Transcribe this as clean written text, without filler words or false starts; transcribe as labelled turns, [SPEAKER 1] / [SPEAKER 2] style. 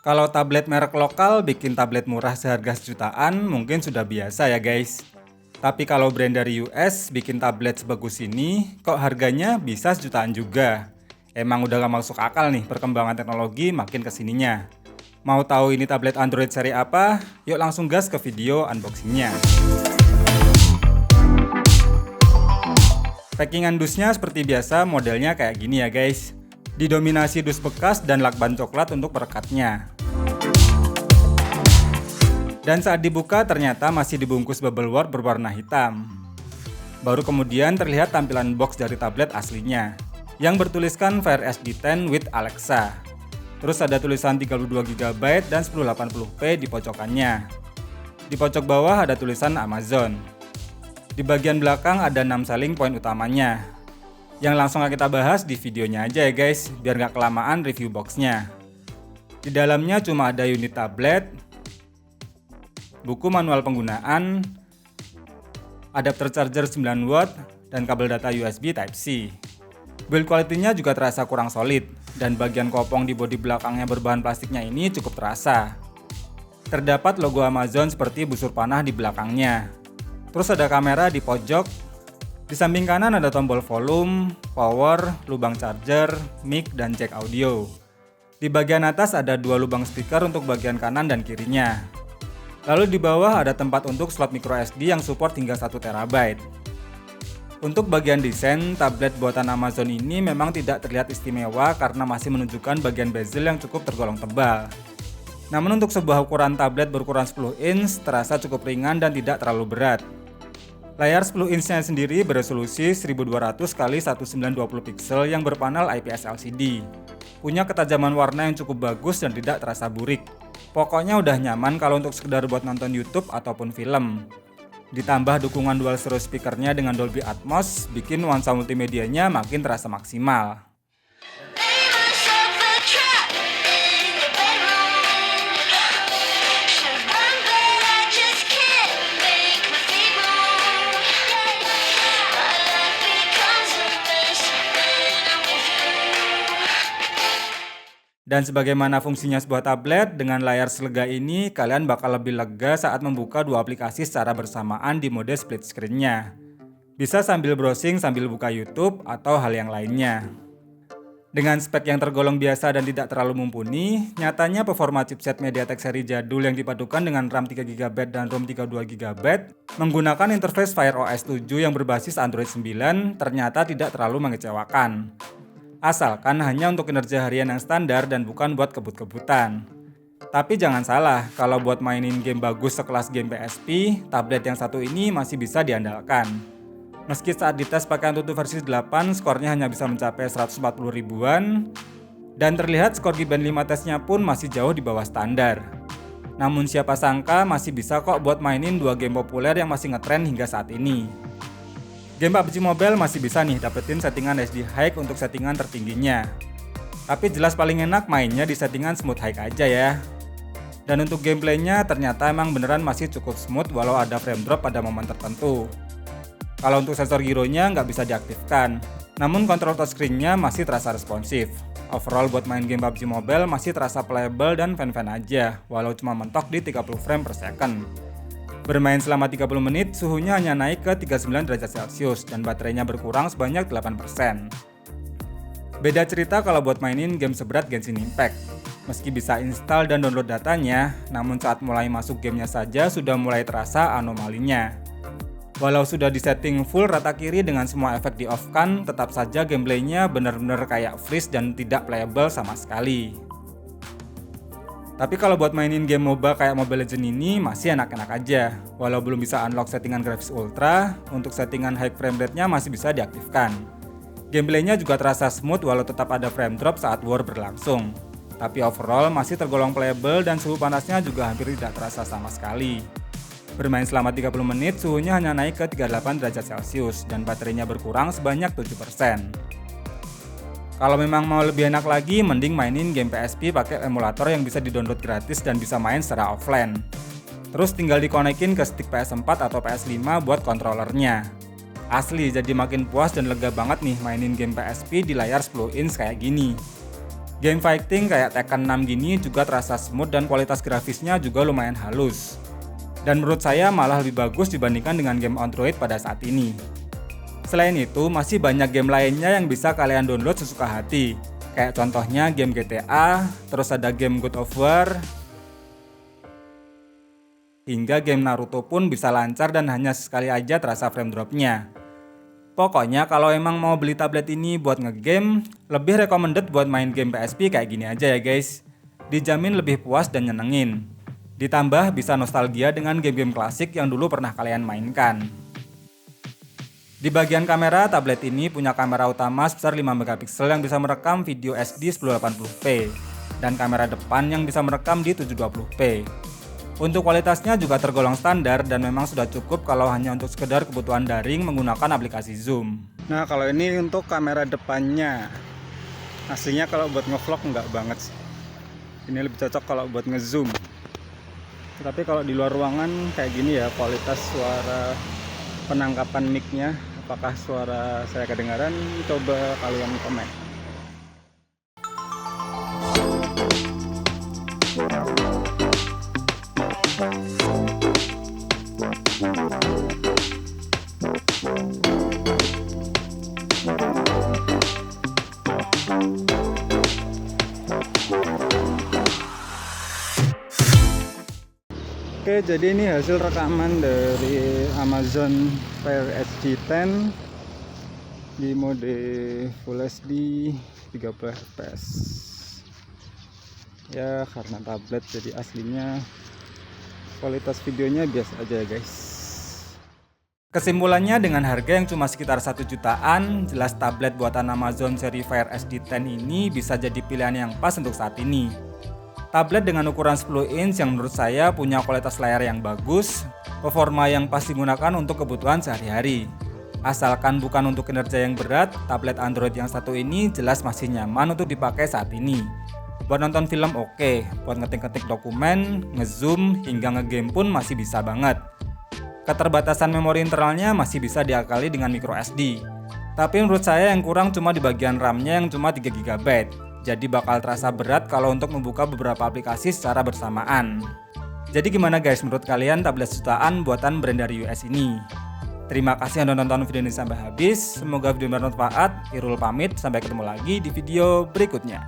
[SPEAKER 1] Kalau tablet merek lokal bikin tablet murah seharga sejutaan mungkin sudah biasa ya guys. Tapi kalau brand dari US bikin tablet sebagus ini, kok harganya bisa sejutaan juga? Emang udah gak masuk akal nih perkembangan teknologi makin kesininya. Mau tahu ini tablet Android seri apa? Yuk langsung gas ke video unboxingnya. Packingan dusnya seperti biasa, modelnya kayak gini ya guys. Didominasi dus bekas dan lakban coklat untuk perekatnya. Dan saat dibuka ternyata masih dibungkus bubble wrap berwarna hitam. Baru kemudian terlihat tampilan box dari tablet aslinya yang bertuliskan Fire HD 10 with Alexa. Terus ada tulisan 32GB dan 1080p di pojokannya. Di pojok bawah ada tulisan Amazon. Di bagian belakang ada 6 selling point utamanya. Yang langsung kita bahas di videonya aja ya guys, biar gak kelamaan review boxnya. Di dalamnya cuma ada unit tablet, buku manual penggunaan, adapter charger 9W, dan kabel data USB Type-C. Build quality-nya juga terasa kurang solid, dan bagian kopong di bodi belakangnya berbahan plastiknya ini cukup terasa. Terdapat logo Amazon seperti busur panah di belakangnya. Terus ada kamera di pojok. Di samping kanan ada tombol volume, power, lubang charger, mic, dan jack audio. Di bagian atas ada 2 lubang speaker untuk bagian kanan dan kirinya. Lalu di bawah ada tempat untuk slot microSD yang support hingga 1TB. Untuk bagian desain, tablet buatan Amazon ini memang tidak terlihat istimewa karena masih menunjukkan bagian bezel yang cukup tergolong tebal. Namun untuk sebuah ukuran tablet berukuran 10 inch terasa cukup ringan dan tidak terlalu berat. Layar 10 inch-nya sendiri beresolusi 1200x1920 pixel yang berpanel IPS LCD. Punya ketajaman warna yang cukup bagus dan tidak terasa burik. Pokoknya udah nyaman kalau untuk sekedar buat nonton YouTube ataupun film. Ditambah dukungan dual stereo speakernya dengan Dolby Atmos, bikin nuansa multimedianya makin terasa maksimal. Dan sebagaimana fungsinya sebuah tablet, dengan layar selega ini kalian bakal lebih lega saat membuka 2 aplikasi secara bersamaan di mode split screen-nya. Bisa sambil browsing sambil buka YouTube atau hal yang lainnya. Dengan spek yang tergolong biasa dan tidak terlalu mumpuni, nyatanya performa chipset MediaTek seri jadul yang dipadukan dengan RAM 3GB dan ROM 32GB menggunakan interface Fire OS 7 yang berbasis Android 9 ternyata tidak terlalu mengecewakan. Asalkan hanya untuk kinerja harian yang standar dan bukan buat kebut-kebutan. Tapi jangan salah, kalau buat mainin game bagus sekelas game PSP, tablet yang satu ini masih bisa diandalkan. Meski saat dites pakai Antutu versi 8, skornya hanya bisa mencapai 140 ribuan, dan terlihat skor Geekbench 5 tesnya pun masih jauh di bawah standar. Namun siapa sangka masih bisa kok buat mainin 2 game populer yang masih ngetren hingga saat ini. Game PUBG Mobile masih bisa nih dapetin settingan HD High untuk settingan tertingginya. Tapi jelas paling enak mainnya di settingan Smooth High aja ya. Dan untuk gameplaynya ternyata emang beneran masih cukup smooth walau ada frame drop pada momen tertentu. Kalau untuk sensor gyronya nggak bisa diaktifkan, namun kontrol touchscreen-nya masih terasa responsif. Overall buat main game PUBG Mobile masih terasa playable dan fan-fan aja, walau cuma mentok di 30 frame per second. Bermain selama 30 menit, suhunya hanya naik ke 39 derajat Celcius dan baterainya berkurang sebanyak 8%. Beda cerita kalau buat mainin game seberat Genshin Impact. Meski bisa install dan download datanya, namun saat mulai masuk gamenya saja sudah mulai terasa anomalinya. Walau sudah disetting full rata kiri dengan semua efek di off-kan, tetap saja gameplaynya benar-benar kayak freeze dan tidak playable sama sekali. Tapi kalau buat mainin game MOBA kayak Mobile Legends ini masih enak-enak aja. Walau belum bisa unlock settingan grafis ultra, untuk settingan high frame rate-nya masih bisa diaktifkan. Gameplaynya juga terasa smooth walau tetap ada frame drop saat war berlangsung. Tapi overall masih tergolong playable dan suhu panasnya juga hampir tidak terasa sama sekali. Bermain selama 30 menit, suhunya hanya naik ke 38 derajat Celcius dan baterainya berkurang sebanyak 7%. Kalau memang mau lebih enak lagi, mending mainin game PSP pakai emulator yang bisa di-download gratis dan bisa main secara offline. Terus tinggal dikonekin ke stick PS4 atau PS5 buat kontrolernya. Asli, jadi makin puas dan lega banget nih mainin game PSP di layar 10 inch kayak gini. Game fighting kayak Tekken 6 gini juga terasa smooth dan kualitas grafisnya juga lumayan halus. Dan menurut saya malah lebih bagus dibandingkan dengan game Android pada saat ini. Selain itu, masih banyak game lainnya yang bisa kalian download sesuka hati. Kayak contohnya game GTA, terus ada game God of War, hingga game Naruto pun bisa lancar dan hanya sekali aja terasa frame dropnya. Pokoknya kalau emang mau beli tablet ini buat ngegame, lebih recommended buat main game PSP kayak gini aja ya guys. Dijamin lebih puas dan nyenengin. Ditambah bisa nostalgia dengan game-game klasik yang dulu pernah kalian mainkan. Di bagian kamera, tablet ini punya kamera utama sebesar 5 megapiksel yang bisa merekam video SD 1080p dan kamera depan yang bisa merekam di 720p. Untuk kualitasnya juga tergolong standar dan memang sudah cukup kalau hanya untuk sekedar kebutuhan daring menggunakan aplikasi Zoom. Nah, kalau ini untuk kamera depannya. Aslinya kalau buat ngevlog enggak banget sih. Ini lebih cocok kalau buat ngezoom. Tapi kalau di luar ruangan kayak gini ya, kualitas suara penangkapan mic-nya, apakah suara saya kedengaran? Coba kalian komen. Oke, jadi ini hasil rekaman dari Amazon Fire HD 10 di mode Full HD 30 fps. Ya, karena tablet jadi aslinya kualitas videonya biasa aja ya guys. Kesimpulannya, dengan harga yang cuma sekitar 1 jutaan, jelas tablet buatan Amazon seri Fire HD 10 ini bisa jadi pilihan yang pas untuk saat ini. Tablet dengan ukuran 10 inch yang menurut saya punya kualitas layar yang bagus, performa yang pas digunakan untuk kebutuhan sehari-hari. Asalkan bukan untuk kinerja yang berat, tablet Android yang satu ini jelas masih nyaman untuk dipakai saat ini. Buat nonton film oke, buat ngetik-ngetik dokumen, ngezoom, hingga ngegame pun masih bisa banget. Keterbatasan memori internalnya masih bisa diakali dengan micro SD. Tapi menurut saya yang kurang cuma di bagian RAM-nya yang cuma 3 GB. Jadi bakal terasa berat kalau untuk membuka beberapa aplikasi secara bersamaan. Jadi gimana guys menurut kalian tablet jutaan buatan brand dari US ini? Terima kasih sudah nonton video ini sampai habis. Semoga video bermanfaat. Irul pamit, sampai ketemu lagi di video berikutnya.